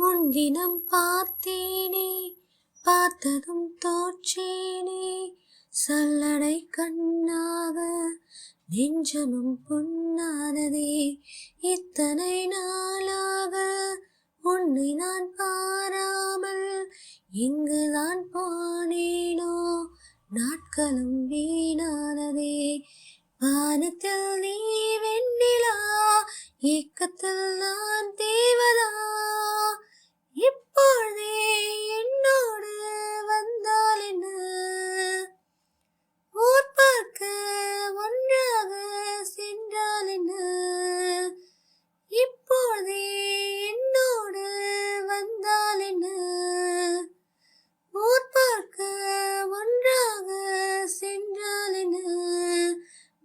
முன்தினம் பார்த்தேனே, பார்த்ததும் தோற்றேனே, சல்லடை கண்ணாக நெஞ்சமும் புண்ணானதே. இத்தனை நாளாக உன்னை நான் பாராமல் எங்குதான் போனேனோ, நாட்களும் வீணானதே. வானத்தில் நீ வெண்ணிலா, ஏக்கத்தில் நான் தேவதா. இப்பொழுதே என்னோடு வந்தால் என்ன, ஊர் பார்க்க ஒன்றாக சென்றால் என்ன. இப்பொழுதே என்னோடு வந்தால் என்ன, ஊர் பார்க்க ஒன்றாக சென்றால் என்ன.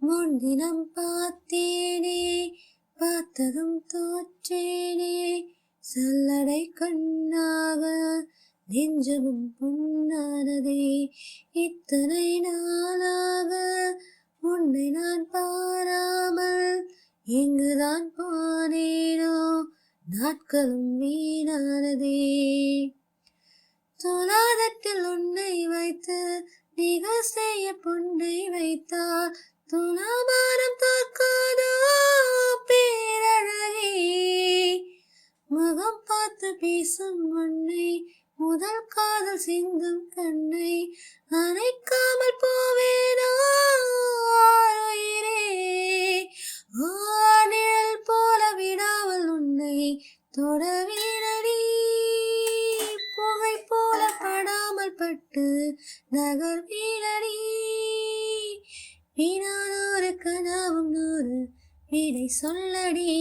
முன்தினம் பார்த்தேனே, பார்த்ததும் தோற்றேனே, சல்லடை கண்ணாக நெஞ்சமும் புண்ணானதே. இத்தனை நாளாக உன்னை நான் பாராமல் எங்குதான் போனேனோ, நாட்களும் வீணானதே. துலாதட்டில் உன்னை வைத்து நிகழ் செய்ய பொன்னை வைத்தார், துலாபாரம் தோற்காதோ பேரழகே. முகம் பார்த்து பேசும் உன்னை, முதல் காதல் சிந்தும் கண்ணை அணைக்காமல் போவேனா உயிரே. நிழல் போல விடாமல் உன்னை தொடவேனடி, புகை போல படாமல் பட்டு நகர் வீணடி. வீணானோரு கனவும் நூறு விடை சொல்லடி.